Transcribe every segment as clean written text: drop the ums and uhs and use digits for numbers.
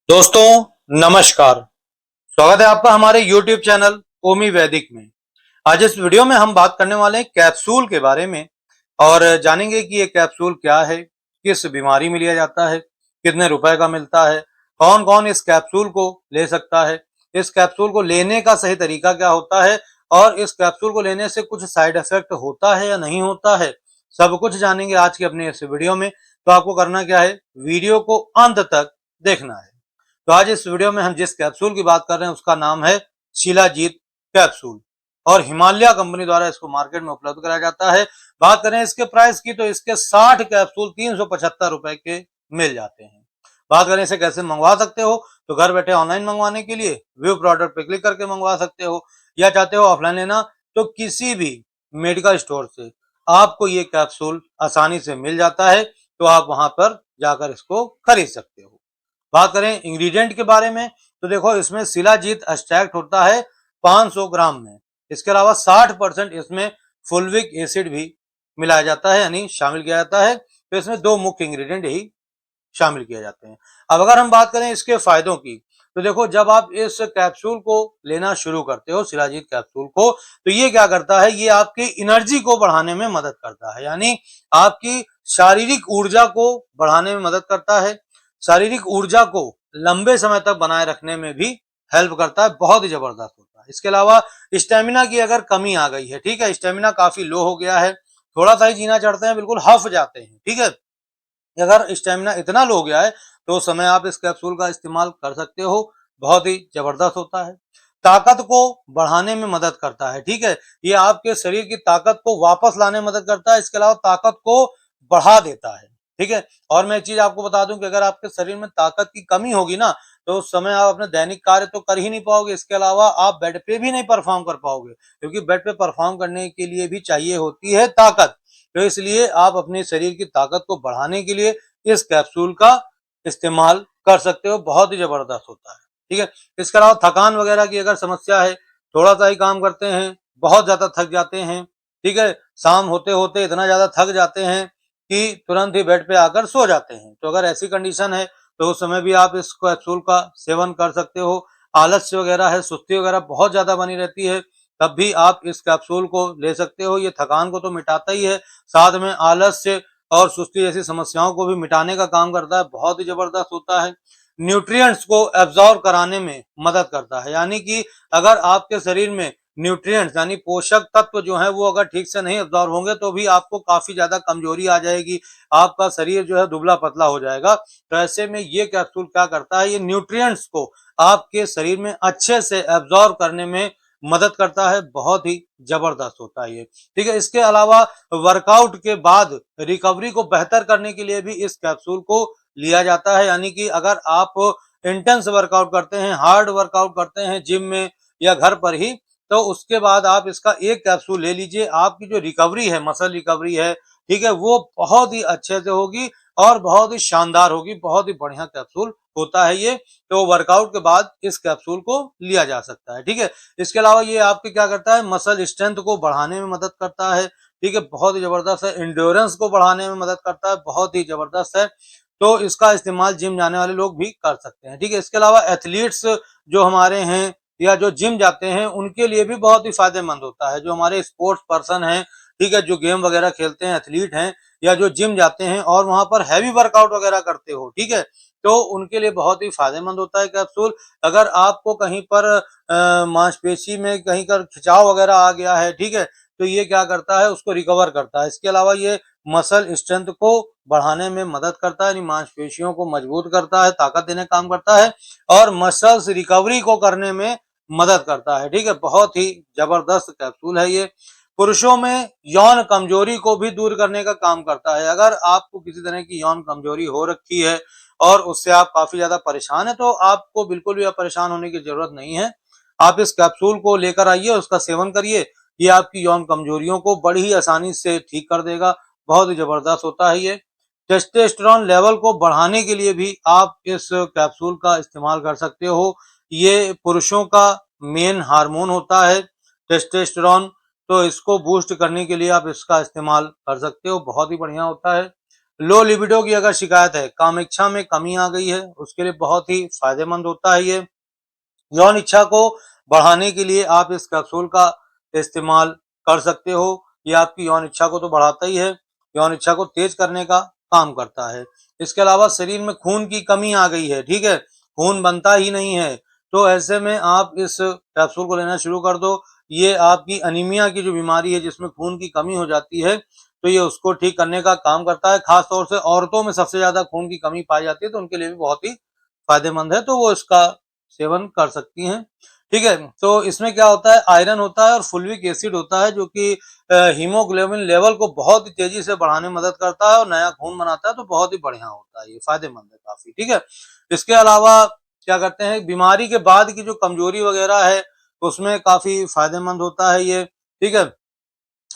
दोस्तों नमस्कार। स्वागत है आपका हमारे YouTube चैनल ओमी वैदिक में। आज इस वीडियो में हम बात करने वाले हैं कैप्सूल के बारे में और जानेंगे कि ये कैप्सूल क्या है, किस बीमारी में लिया जाता है, कितने रुपए का मिलता है, कौन कौन इस कैप्सूल को ले सकता है, इस कैप्सूल को लेने का सही तरीका क्या होता है और इस कैप्सूल को लेने से कुछ साइड इफेक्ट होता है या नहीं होता है, सब कुछ जानेंगे आज की अपने इस वीडियो में। तो आपको करना क्या है, वीडियो को अंत तक देखना है। तो आज इस वीडियो में हम जिस कैप्सूल की बात कर रहे हैं उसका नाम है शिलाजीत कैप्सूल और हिमालय कंपनी द्वारा इसको मार्केट में उपलब्ध कराया जाता है। बात करें इसके प्राइस की तो इसके 60 कैप्सूल 375 रुपए के मिल जाते हैं। बात करें इसे कैसे मंगवा सकते हो तो घर बैठे ऑनलाइन मंगवाने के लिए व्यू प्रोडक्ट पे क्लिक करके मंगवा सकते हो, या चाहते हो ऑफलाइन लेना तो किसी भी मेडिकल स्टोर से आपको ये कैप्सूल आसानी से मिल जाता है, तो आप वहां पर जाकर इसको खरीद सकते हो। बात करें इंग्रेडिएंट के बारे में तो देखो इसमें शिलाजीत एक्सट्रैक्ट होता है 500 ग्राम में। इसके अलावा 60% इसमें फुलविक एसिड भी मिलाया जाता है, यानी शामिल किया जाता है। तो इसमें दो मुख्य इंग्रेडिएंट ही शामिल किए जाते हैं। अब अगर हम बात करें इसके फायदों की तो देखो जब आप इस कैप्सूल को लेना शुरू करते हो शिलाजीत कैप्सूल को, तो ये क्या करता है, ये आपकी एनर्जी को बढ़ाने में मदद करता है, यानी आपकी शारीरिक ऊर्जा को बढ़ाने में मदद करता है, शारीरिक ऊर्जा को लंबे समय तक बनाए रखने में भी हेल्प करता है, बहुत ही जबरदस्त होता है। इसके अलावा स्टेमिना की अगर कमी आ गई है, ठीक है, स्टेमिना काफी लो हो गया है, थोड़ा सा ही जीना चढ़ते हैं, बिल्कुल हफ जाते हैं, ठीक है, अगर स्टेमिना इतना लो हो गया है तो उस समय आप इस कैप्सूल का इस्तेमाल कर सकते हो, बहुत ही जबरदस्त होता है। ताकत को बढ़ाने में मदद करता है, ठीक है, ये आपके शरीर की ताकत को वापस लाने में मदद करता है, इसके अलावा ताकत को बढ़ा देता है, ठीक है। और मैं एक चीज आपको बता दूं कि अगर आपके शरीर में ताकत की कमी होगी ना तो उस समय आप अपने दैनिक कार्य तो कर ही नहीं पाओगे, इसके अलावा आप बेड पे भी नहीं परफॉर्म कर पाओगे, क्योंकि बेड पे परफॉर्म करने के लिए भी चाहिए होती है ताकत। तो इसलिए आप अपने शरीर की ताकत को बढ़ाने के लिए इस कैप्सूल का इस्तेमाल कर सकते हो, बहुत ही जबरदस्त होता है, ठीक है। इसके अलावा थकान वगैरह की अगर समस्या है, थोड़ा सा ही काम करते हैं, बहुत ज्यादा थक जाते हैं, ठीक है, शाम होते होते इतना ज्यादा थक जाते हैं कि तुरंत ही बेड पे आकर सो जाते हैं, तो अगर ऐसी कंडीशन है तो उस समय भी आप इस कैप्सूल का सेवन कर सकते हो। आलस्य वगैरह है, सुस्ती वगैरह बहुत ज्यादा बनी रहती है, तब भी आप इस कैप्सूल को ले सकते हो। ये थकान को तो मिटाता ही है, साथ में आलस्य और सुस्ती जैसी समस्याओं को भी मिटाने का काम करता है, बहुत ही जबरदस्त होता है। न्यूट्रिएंट्स को एब्जॉर्ब कराने में मदद करता है, यानी कि अगर आपके शरीर में न्यूट्रिएंट्स यानी पोषक तत्व जो है वो अगर ठीक से नहीं एब्जॉर्ब होंगे तो भी आपको काफी ज्यादा कमजोरी आ जाएगी, आपका शरीर जो है दुबला पतला हो जाएगा। तो ऐसे में ये कैप्सूल क्या करता है, ये न्यूट्रिएंट्स को आपके शरीर में अच्छे से एब्जॉर्ब करने में मदद करता है, बहुत ही जबरदस्त होता है ये, ठीक है। इसके अलावा वर्कआउट के बाद रिकवरी को बेहतर करने के लिए भी इस कैप्सूल को लिया जाता है, यानी कि अगर आप इंटेंस वर्कआउट करते हैं, हार्ड वर्कआउट करते हैं जिम में या घर पर ही, तो उसके बाद आप इसका एक कैप्सूल ले लीजिए, आपकी जो रिकवरी है, मसल रिकवरी है, ठीक है, वो बहुत ही अच्छे से होगी और बहुत ही शानदार होगी, बहुत ही बढ़िया कैप्सूल होता है ये। तो वर्कआउट के बाद इस कैप्सूल को लिया जा सकता है, ठीक है। इसके अलावा ये आपके क्या करता है, मसल स्ट्रेंथ को बढ़ाने में मदद करता है, ठीक है, बहुत ही जबरदस्त है। इंड्योरेंस को बढ़ाने में मदद करता है, बहुत ही जबरदस्त है। तो इसका इस्तेमाल जिम जाने वाले लोग भी कर सकते हैं, ठीक है। इसके अलावा एथलीट्स जो हमारे हैं या जो जिम जाते हैं उनके लिए भी बहुत ही फायदेमंद होता है, जो हमारे स्पोर्ट्स पर्सन हैं, ठीक है, जो गेम वगैरह खेलते हैं, एथलीट हैं या जो जिम जाते हैं और वहां पर हैवी वर्कआउट वगैरह करते हो, ठीक है, तो उनके लिए बहुत ही फायदेमंद होता है कैप्सूल। अगर आपको कहीं पर मांसपेशी में कहीं का खिंचाव वगैरह आ गया है, ठीक है, तो ये क्या करता है, उसको रिकवर करता है। इसके अलावा ये मसल स्ट्रेंथ को बढ़ाने में मदद करता है, यानी मांसपेशियों को मजबूत करता है, ताकत देने का काम करता है और मसल्स रिकवरी को करने में मदद करता है, ठीक है, बहुत ही जबरदस्त कैप्सूल है ये। पुरुषों में यौन कमजोरी को भी दूर करने का काम करता है। अगर आपको किसी तरह की यौन कमजोरी हो रखी है और उससे आप काफी ज्यादा परेशान है तो आपको बिल्कुल भी परेशान होने की जरूरत नहीं है। आप इस कैप्सूल को लेकर आइए, उसका सेवन करिए, ये आपकी यौन कमजोरियों को बड़ी ही आसानी से ठीक कर देगा, बहुत ही जबरदस्त होता है ये। टेस्टोस्टेरोन लेवल को बढ़ाने के लिए भी आप इस कैप्सूल का इस्तेमाल कर सकते हो। ये पुरुषों का मेन हार्मोन होता है टेस्टोस्टेरोन, तो इसको बूस्ट करने के लिए आप इसका इस्तेमाल कर सकते हो, बहुत ही बढ़िया होता है। लो लिबिडो की अगर शिकायत है, कामेच्छा में कमी आ गई है, उसके लिए बहुत ही फायदेमंद होता है ये। यौन इच्छा को बढ़ाने के लिए आप इस कैप्सूल का इस्तेमाल कर सकते हो। ये आपकी यौन इच्छा को तो बढ़ाता ही है, यौन इच्छा को तेज करने का काम करता है। इसके अलावा शरीर में खून की कमी आ गई है, ठीक है, खून बनता ही नहीं है, तो ऐसे में आप इस कैप्सूल को लेना शुरू कर दो। ये आपकी अनीमिया की जो बीमारी है, जिसमें खून की कमी हो जाती है, तो ये उसको ठीक करने का काम करता है। खास तौर से औरतों में सबसे ज्यादा खून की कमी पाई जाती है, तो उनके लिए भी बहुत ही फायदेमंद है, तो वो इसका सेवन कर सकती हैं। ठीक है, तो इसमें क्या होता है, आयरन होता है और फुल्विक एसिड होता है, जो कि हीमोग्लोबिन लेवल को बहुत ही तेजी से बढ़ाने में मदद करता है और नया खून बनाता है, तो बहुत ही बढ़िया होता है, ये फायदेमंद है काफी। ठीक है, इसके अलावा क्या करते हैं, बीमारी के बाद की जो कमजोरी वगैरह है, उसमें काफी फायदेमंद होता है ये। ठीक है,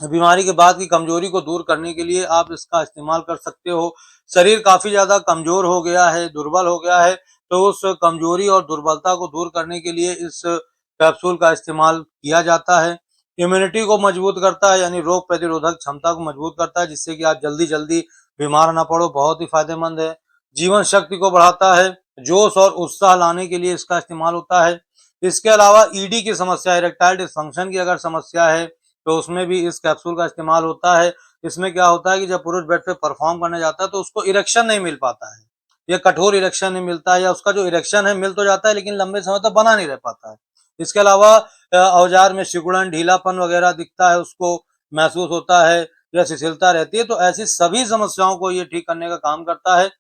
बीमारी के बाद की कमजोरी को दूर करने के लिए आप इसका इस्तेमाल कर सकते हो। शरीर काफी ज्यादा कमजोर हो गया है, दुर्बल हो गया है, तो उस कमजोरी और दुर्बलता को दूर करने के लिए इस कैप्सूल का इस्तेमाल किया जाता है। इम्यूनिटी को मजबूत करता है, यानी रोग प्रतिरोधक क्षमता को मजबूत करता है, जिससे कि आप जल्दी जल्दी बीमार ना पड़ो, बहुत ही फायदेमंद है। जीवन शक्ति को बढ़ाता है, जोश और उत्साह लाने के लिए इसका इस्तेमाल होता है। इसके अलावा ईडी की समस्या, इरेक्टाइल डिसफंक्शन की अगर समस्या है, तो उसमें भी इस कैप्सूल का इस्तेमाल होता है। इसमें क्या होता है कि जब पुरुष बेड पे परफॉर्म करने जाता है, तो उसको इरेक्शन नहीं मिल पाता है, या कठोर इरेक्शन नहीं मिलता है, या उसका जो इरेक्शन है मिल तो जाता है, लेकिन लंबे समय तक बना नहीं रह पाता है। इसके अलावा औजार में सिकुड़न, ढीलापन वगैरह दिखता है, उसको महसूस होता है, या शिथिलता रहती है, तो ऐसी सभी समस्याओं को ये ठीक करने का काम करता है।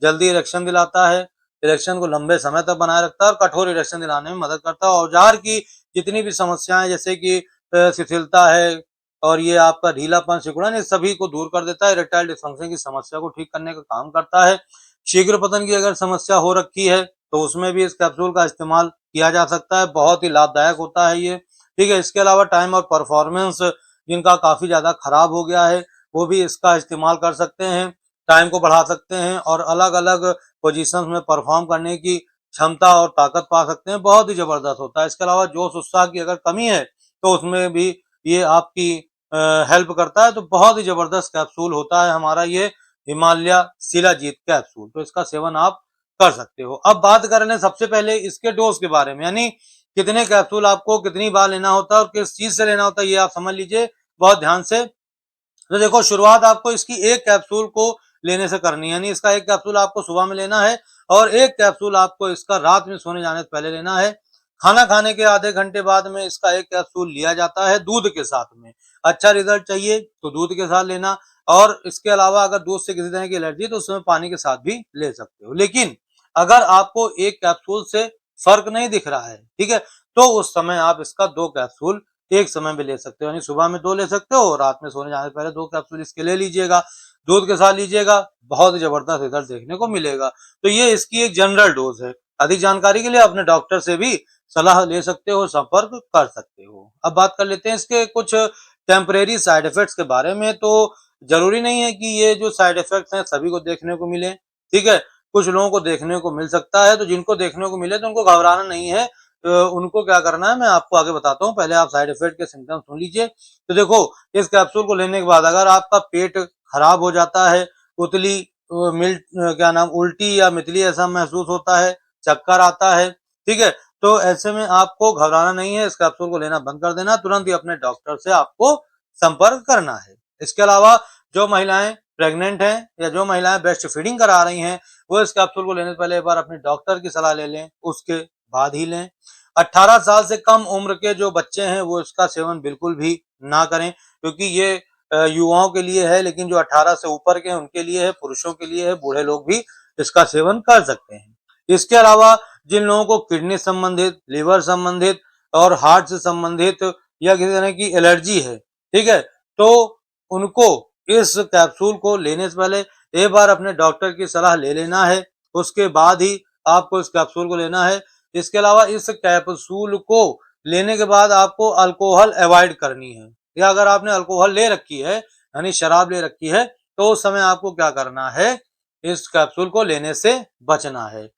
जल्दी इरेक्शन दिलाता है, इरेक्शन को लंबे समय तक बनाए रखता है, और कठोर इरेक्शन दिलाने में मदद करता है। औजार की जितनी भी समस्याएं, जैसे कि शिथिलता है और ये आपका ढीलापन, सिकुड़न, ये सभी को दूर कर देता है। इरेक्टाइल डिसफंक्शन की समस्या को ठीक करने का काम करता है। शीघ्र पतन की अगर समस्या हो रखी है, तो उसमें भी इस कैप्सूल का इस्तेमाल किया जा सकता है, बहुत ही लाभदायक होता है ये। ठीक है, इसके अलावा टाइम और परफॉर्मेंस जिनका काफी ज्यादा खराब हो गया है, वो भी इसका इस्तेमाल कर सकते हैं, टाइम को बढ़ा सकते हैं, और अलग अलग पोजिशन में परफॉर्म करने की क्षमता और ताकत पा सकते हैं, बहुत ही जबरदस्त होता है। इसके अलावा जोश उत्साह की अगर कमी है, तो उसमें भी ये आपकी हेल्प करता है, तो बहुत ही जबरदस्त कैप्सूल होता है हमारा ये हिमालय शिलाजीत कैप्सूल, तो इसका सेवन आप कर सकते हो। अब बात कर रहे हैं सबसे पहले इसके डोज के बारे में, यानी कितने कैप्सूल आपको कितनी बार लेना होता है और किस चीज से लेना होता है, ये आप समझ लीजिए बहुत ध्यान से। तो देखो, शुरुआत आपको इसकी एक कैप्सूल को लेने से करनी है, यानी इसका एक कैप्सूल आपको सुबह में लेना है, और एक कैप्सूल आपको इसका रात में सोने जाने से पहले लेना है। खाना खाने के आधे घंटे बाद में इसका एक कैप्सूल लिया जाता है दूध के साथ में। अच्छा रिजल्ट चाहिए तो दूध के साथ लेना, और इसके अलावा अगर दूध से किसी तरह की एलर्जी है, तो उसमें पानी के साथ भी ले सकते हो। लेकिन अगर आपको एक कैप्सूल से फर्क नहीं दिख रहा है, ठीक है, तो उस समय आप इसका दो कैप्सूल एक समय में ले सकते हो, यानी सुबह में दो ले सकते हो, रात में सोने जाने से पहले दो कैप्सूल इसके ले लीजिएगा, दूध के साथ लीजिएगा, बहुत ही जबरदस्त रिजल्ट देखने को मिलेगा। तो ये इसकी एक जनरल डोज है। अधिक जानकारी के लिए अपने डॉक्टर से भी सलाह ले सकते हो, संपर्क कर सकते हो। अब बात कर लेते हैं इसके कुछ टेम्परेरी साइड इफेक्ट्स के बारे में। तो जरूरी नहीं है कि ये जो साइड इफेक्ट्स हैं सभी को देखने को मिले, ठीक है, कुछ लोगों को देखने को मिल सकता है, तो जिनको देखने को मिले तो उनको घबराना नहीं है। उनको क्या करना है मैं आपको आगे बताता हूँ, पहले आप साइड इफेक्ट के सिम्टम्स सुन लीजिए। तो देखो, इस कैप्सूल को लेने के बाद अगर आपका पेट खराब हो जाता है, उतली क्या नाम, उल्टी या मितली ऐसा महसूस होता है, चक्कर आता है, ठीक है, तो ऐसे में आपको घबराना नहीं है, इस कैप्सूल को लेना बंद कर देना, तुरंत ही अपने डॉक्टर से आपको संपर्क करना है। इसके अलावा जो महिलाएं प्रेग्नेंट हैं या जो महिलाएं ब्रेस्ट फीडिंग करा रही हैं, वो इस कैप्सूल को लेने से पहले एक बार अपने डॉक्टर की सलाह ले लें, उसके बाद ही लें। 18 साल से कम उम्र के जो बच्चे हैं वो इसका सेवन बिल्कुल भी ना करें, क्योंकि ये युवाओं के लिए है, लेकिन जो 18 से ऊपर के हैं उनके लिए है, पुरुषों के लिए है, बूढ़े लोग भी इसका सेवन कर सकते हैं। इसके अलावा जिन लोगों को किडनी संबंधित, लिवर संबंधित और हार्ट से संबंधित या किसी तरह की एलर्जी है, ठीक है, तो उनको इस कैप्सूल को लेने से पहले एक बार अपने डॉक्टर की सलाह ले लेना है, उसके बाद ही आपको इस कैप्सूल को लेना है। इसके अलावा इस कैप्सूल को लेने के बाद आपको अल्कोहल अवॉइड करनी है, या अगर आपने अल्कोहल ले रखी है, यानी शराब ले रखी है, तो उस समय आपको क्या करना है, इस कैप्सूल को लेने से बचना है।